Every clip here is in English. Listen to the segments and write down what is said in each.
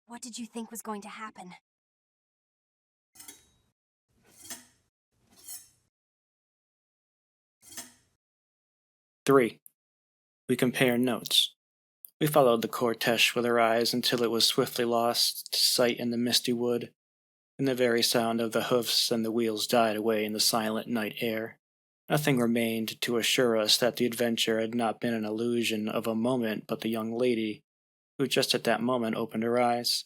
What did you think was going to happen? Three. We compare notes. We followed the cortege with our eyes until it was swiftly lost to sight in the misty wood, and the very sound of the hoofs and the wheels died away in the silent night air. Nothing remained to assure us that the adventure had not been an illusion of a moment but the young lady, who just at that moment opened her eyes.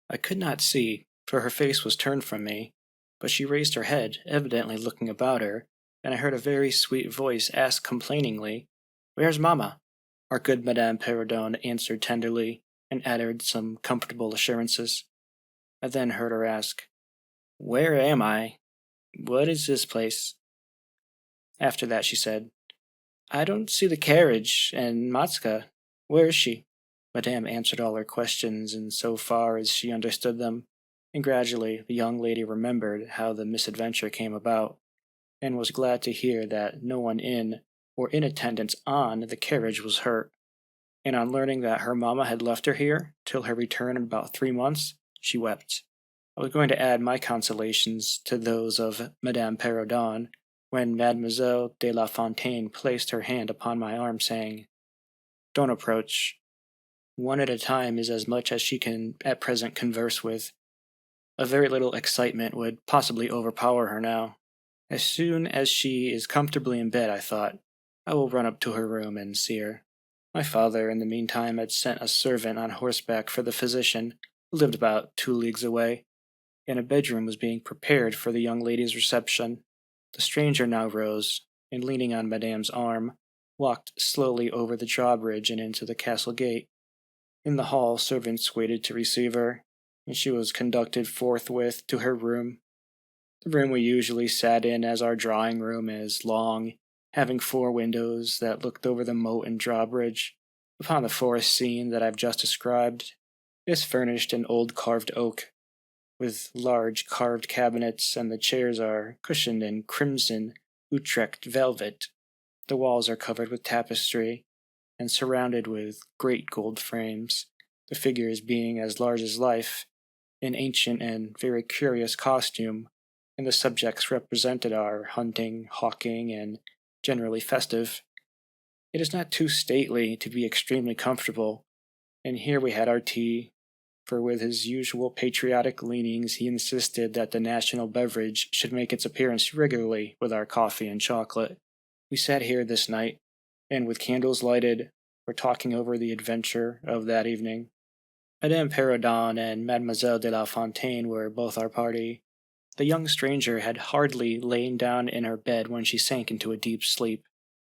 I could not see, for her face was turned from me, but she raised her head, evidently looking about her, and I heard a very sweet voice ask complainingly, "Where's mamma?" Our good Madame Perrodon answered tenderly, and added some comfortable assurances. I then heard her ask, "Where am I? What is this place?" After that she said, "I don't see the carriage, and Matska. Where is she?" Madame answered all her questions in so far as she understood them, and gradually the young lady remembered how the misadventure came about, and was glad to hear that no one in or in attendance on the carriage was hurt. And on learning that her mamma had left her here till her return in about 3 months, she wept. I was going to add my consolations to those of Madame Perrodon, when Mademoiselle de la Fontaine placed her hand upon my arm, saying, "Don't approach. One at a time is as much as she can at present converse with. A very little excitement would possibly overpower her now. As soon as she is comfortably in bed, I thought, I will run up to her room and see her." My father, in the meantime, had sent a servant on horseback for the physician, who lived about 2 leagues away, and a bedroom was being prepared for the young lady's reception. The stranger now rose, and leaning on Madame's arm, walked slowly over the drawbridge and into the castle gate. In the hall servants waited to receive her, and she was conducted forthwith to her room. The room we usually sat in as our drawing room is long, having 4 windows that looked over the moat and drawbridge, upon the forest scene that I've just described. It is furnished in old carved oak, with large carved cabinets, and the chairs are cushioned in crimson Utrecht velvet. The walls are covered with tapestry, and surrounded with great gold frames, the figures being as large as life, in ancient and very curious costume, and the subjects represented are hunting, hawking, and generally festive. It is not too stately to be extremely comfortable, and here we had our tea, for with his usual patriotic leanings he insisted that the national beverage should make its appearance regularly with our coffee and chocolate. We sat here this night, and with candles lighted, were talking over the adventure of that evening. Madame Perrodon and Mademoiselle de la Fontaine were both our party. The young stranger had hardly lain down in her bed when she sank into a deep sleep,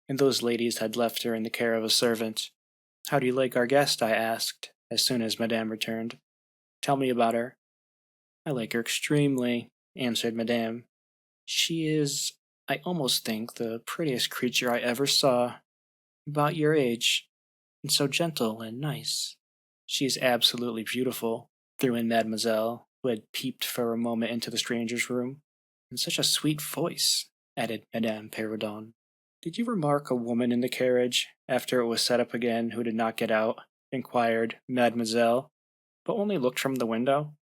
and those ladies had left her in the care of a servant. "How do you like our guest?" I asked, as soon as Madame returned. "Tell me about her." "I like her extremely," answered Madame. "She is, I almost think, the prettiest creature I ever saw. About your age, and so gentle and nice." "She is absolutely beautiful," threw in Mademoiselle, who had peeped for a moment into the stranger's room. "And such a sweet voice," added Madame Perrodon. "Did you remark a woman in the carriage, after it was set up again, who did not get out?" inquired Mademoiselle, "but only looked from the window?"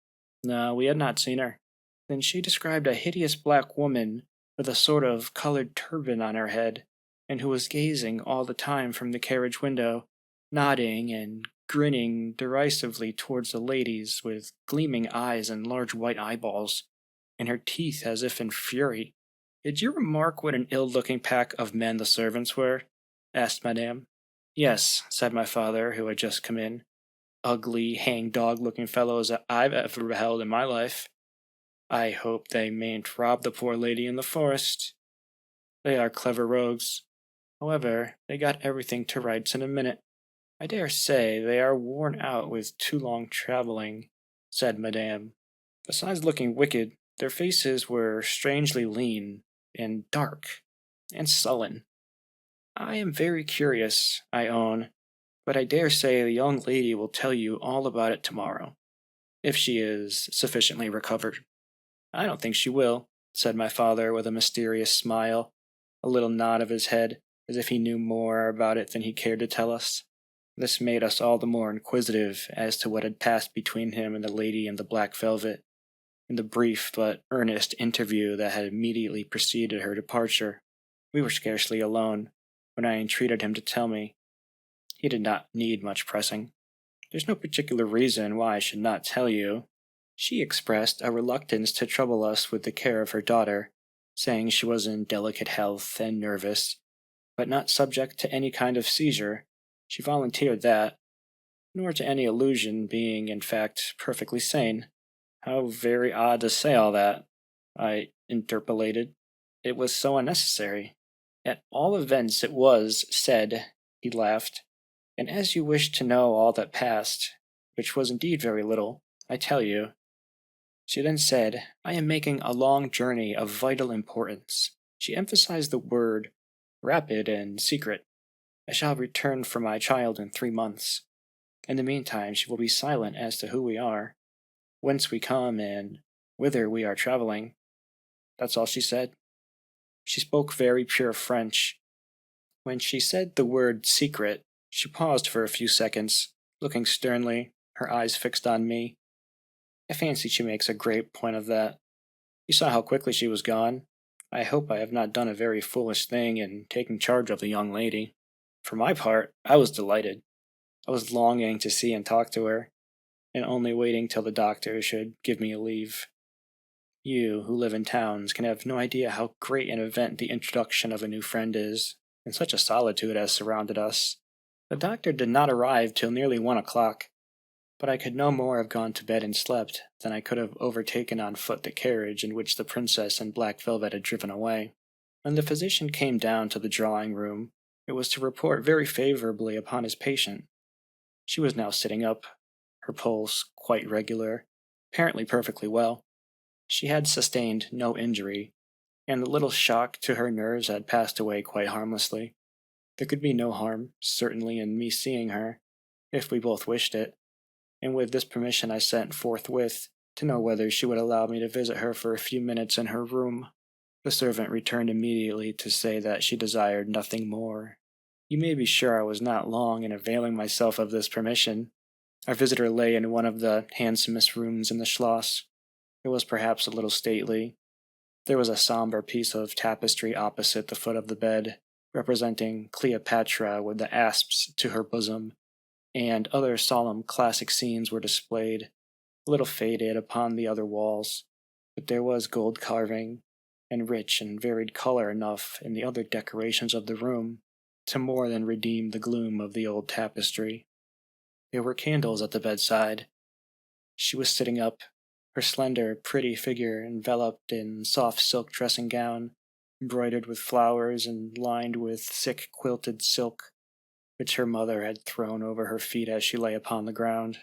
"No, we had not seen her." "Then she described a hideous black woman, with a sort of colored turban on her head, and who was gazing all the time from the carriage window, nodding and grinning derisively towards the ladies, with gleaming eyes and large white eyeballs, and her teeth as if in fury." "Did you remark what an ill-looking pack of men the servants were?" asked Madame. "Yes," said my father, who had just come in. "Ugly, hang-dog-looking fellows that I've ever beheld in my life. I hope they mayn't rob the poor lady in the forest. They are clever rogues. However, they got everything to rights in a minute. I dare say they are worn out with too long travelling," said Madame. "Besides looking wicked, their faces were strangely lean, and dark, and sullen. I am very curious, I own, but I dare say the young lady will tell you all about it tomorrow, if she is sufficiently recovered." "I don't think she will," said my father with a mysterious smile, a little nod of his head, as if he knew more about it than he cared to tell us. This made us all the more inquisitive as to what had passed between him and the lady in the black velvet, in the brief but earnest interview that had immediately preceded her departure. We were scarcely alone when I entreated him to tell me. He did not need much pressing. "There's no particular reason why I should not tell you." She expressed a reluctance to trouble us with the care of her daughter, saying she was in delicate health and nervous, but not subject to any kind of seizure. She volunteered that, nor to any illusion, being, in fact, perfectly sane. "How very odd to say all that," I interpolated. "It was so unnecessary." "At all events it was said," he laughed. "And as you wish to know all that passed, which was indeed very little, I tell you." She then said, "I am making a long journey of vital importance." She emphasized the word rapid and secret. "I shall return for my child in 3 months. In the meantime she will be silent as to who we are, whence we come, and whither we are traveling." That's all she said. She spoke very pure French. When she said the word secret, she paused for a few seconds, looking sternly, her eyes fixed on me. I fancy she makes a great point of that. You saw how quickly she was gone. I hope I have not done a very foolish thing in taking charge of the young lady. For my part, I was delighted. I was longing to see and talk to her, and only waiting till the doctor should give me a leave. You, who live in towns, can have no idea how great an event the introduction of a new friend is, in such a solitude as surrounded us. The doctor did not arrive till nearly 1 o'clock, but I could no more have gone to bed and slept than I could have overtaken on foot the carriage in which the princess in black velvet had driven away. When the physician came down to the drawing-room, it was to report very favorably upon his patient. She was now sitting up, her pulse quite regular, apparently perfectly well. She had sustained no injury, and the little shock to her nerves had passed away quite harmlessly. There could be no harm, certainly, in me seeing her, if we both wished it, and with this permission I sent forthwith to know whether she would allow me to visit her for a few minutes in her room. The servant returned immediately to say that she desired nothing more. You may be sure I was not long in availing myself of this permission. Our visitor lay in one of the handsomest rooms in the Schloss. It was perhaps a little stately. There was a somber piece of tapestry opposite the foot of the bed, representing Cleopatra with the asps to her bosom, and other solemn classic scenes were displayed, a little faded, upon the other walls, but there was gold carving, and rich and varied color enough in the other decorations of the room to more than redeem the gloom of the old tapestry. There were candles at the bedside. She was sitting up, her slender, pretty figure enveloped in soft silk dressing gown, embroidered with flowers and lined with thick quilted silk, which her mother had thrown over her feet as she lay upon the ground.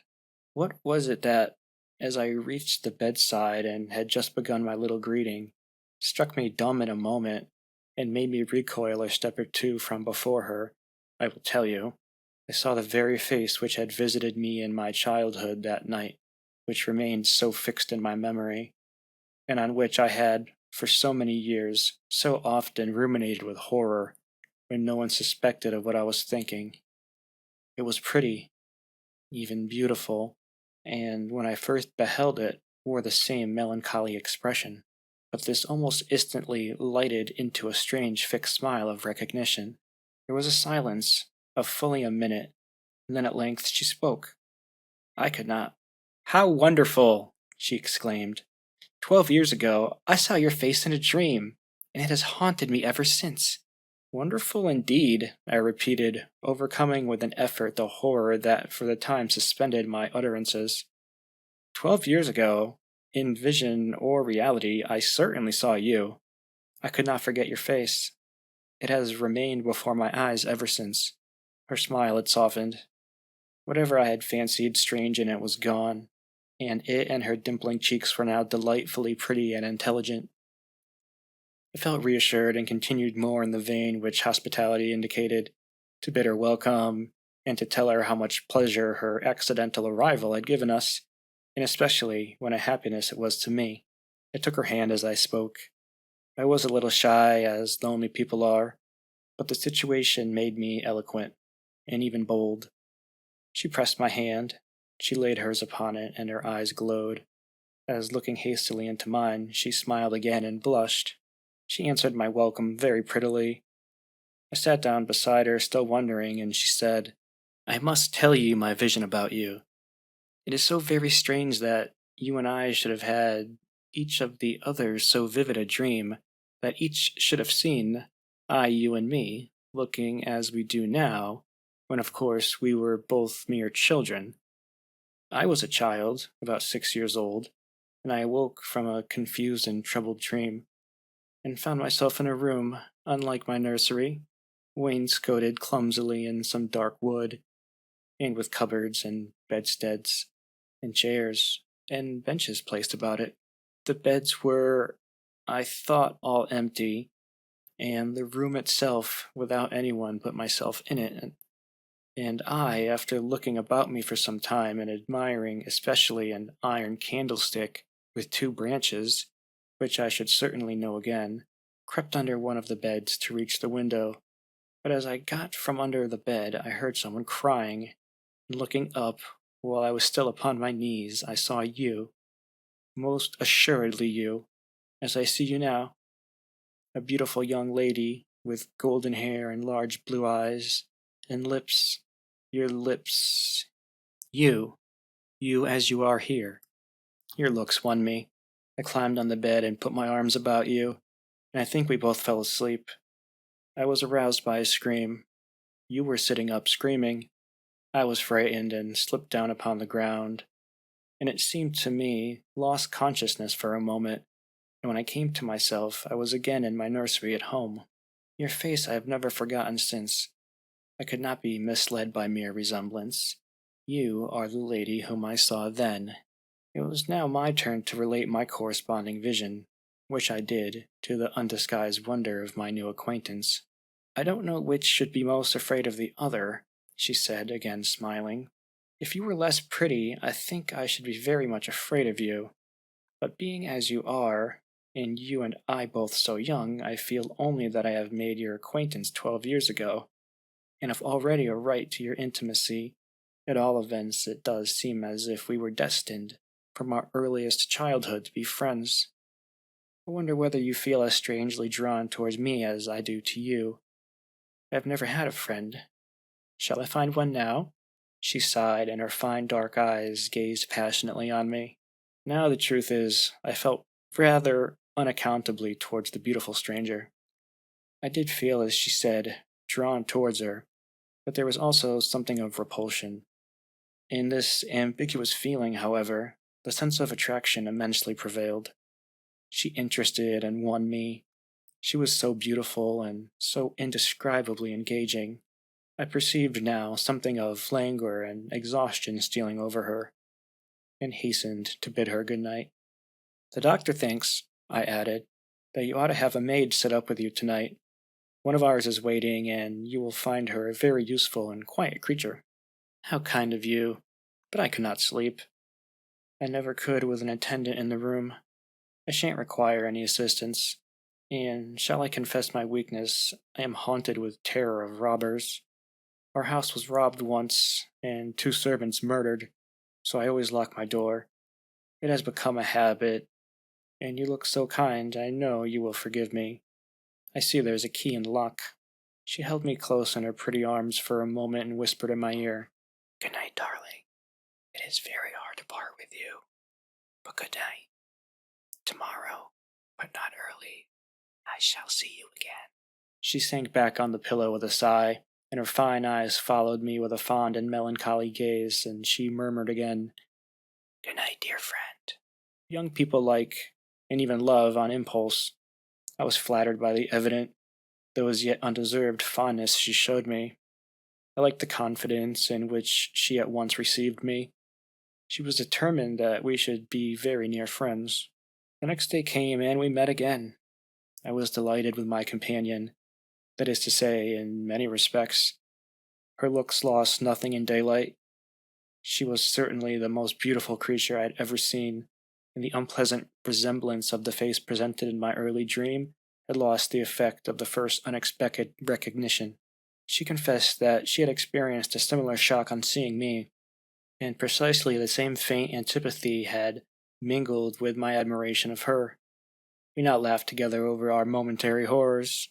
What was it that, as I reached the bedside and had just begun my little greeting, struck me dumb in a moment, and made me recoil a step or two from before her? I will tell you. I saw the very face which had visited me in my childhood that night, which remained so fixed in my memory, and on which I had, for so many years, so often ruminated with horror, when no one suspected of what I was thinking. It was pretty, even beautiful, and when I first beheld it, wore the same melancholy expression. But this almost instantly lighted into a strange fixed smile of recognition. There was a silence of fully a minute, and then at length she spoke. I could not. "How wonderful!" she exclaimed. "12 years ago I saw your face in a dream, and it has haunted me ever since." "Wonderful indeed," I repeated, overcoming with an effort the horror that for the time suspended my utterances. "12 years ago, in vision or reality, I certainly saw you. I could not forget your face. It has remained before my eyes ever since." Her smile had softened. Whatever I had fancied strange in it was gone, and it and her dimpling cheeks were now delightfully pretty and intelligent. I felt reassured and continued more in the vein which hospitality indicated, to bid her welcome, and to tell her how much pleasure her accidental arrival had given us, and especially what a happiness it was to me. I took her hand as I spoke. I was a little shy, as lonely people are, but the situation made me eloquent, and even bold. She pressed my hand. She laid hers upon it, and her eyes glowed, as looking hastily into mine, she smiled again and blushed. She answered my welcome very prettily. I sat down beside her, still wondering, and she said, "I must tell you my vision about you. It is so very strange that you and I should have had each of the others so vivid a dream, that each should have seen, I, you, and me, looking as we do now, when of course we were both mere children. I was a child, about 6 years old, and I awoke from a confused and troubled dream, and found myself in a room unlike my nursery, wainscoted clumsily in some dark wood, and with cupboards and bedsteads and chairs and benches placed about it. The beds were, I thought, all empty, and the room itself without anyone but myself in it. And I, after looking about me for some time and admiring especially an iron candlestick with 2 branches, which I should certainly know again, crept under one of the beds to reach the window. But as I got from under the bed, I heard someone crying, and looking up, while I was still upon my knees, I saw you, most assuredly you, as I see you now, a beautiful young lady with golden hair and large blue eyes, and lips, your lips, you, you as you are here. Your looks won me. I climbed on the bed and put my arms about you, and I think we both fell asleep. I was aroused by a scream. You were sitting up screaming. I was frightened and slipped down upon the ground, and it seemed to me lost consciousness for a moment, and when I came to myself I was again in my nursery at home. Your face I have never forgotten since. I could not be misled by mere resemblance. You are the lady whom I saw then. It was now my turn to relate my corresponding vision, which I did, to the undisguised wonder of my new acquaintance. "I don't know which should be most afraid of the other," she said, again smiling. "If you were less pretty, I think I should be very much afraid of you. But being as you are, and you and I both so young, I feel only that I have made your acquaintance 12 years ago, and have already a right to your intimacy. At all events, it does seem as if we were destined, from our earliest childhood, to be friends. I wonder whether you feel as strangely drawn towards me as I do to you. I have never had a friend. Shall I find one now?" She sighed, and her fine dark eyes gazed passionately on me. Now the truth is, I felt rather unaccountably towards the beautiful stranger. I did feel, as she said, drawn towards her, but there was also something of repulsion. In this ambiguous feeling, however, the sense of attraction immensely prevailed. She interested and won me. She was so beautiful and so indescribably engaging. I perceived now something of languor and exhaustion stealing over her, and hastened to bid her good night. "The doctor thinks," I added, "that you ought to have a maid sit up with you tonight. One of ours is waiting, and you will find her a very useful and quiet creature." "How kind of you! But I could not sleep. I never could with an attendant in the room. I shan't require any assistance. And shall I confess my weakness, I am haunted with terror of robbers. Our house was robbed once, and 2 servants murdered, so I always lock my door. It has become a habit, and you look so kind, I know you will forgive me. I see there's a key in the lock." She held me close in her pretty arms for a moment and whispered in my ear, "Good night, darling. It is very hard to part with you, but good night. Tomorrow, but not early, I shall see you again." She sank back on the pillow with a sigh, and her fine eyes followed me with a fond and melancholy gaze, and she murmured again, "Good night, dear friend." Young people like, and even love on impulse. I was flattered by the evident, though as yet undeserved, fondness she showed me. I liked the confidence in which she at once received me. She was determined that we should be very near friends. The next day came, and we met again. I was delighted with my companion, that is to say, in many respects. Her looks lost nothing in daylight. She was certainly the most beautiful creature I had ever seen, and the unpleasant resemblance of the face presented in my early dream had lost the effect of the first unexpected recognition. She confessed that she had experienced a similar shock on seeing me, and precisely the same faint antipathy had mingled with my admiration of her. We now laughed together over our momentary horrors,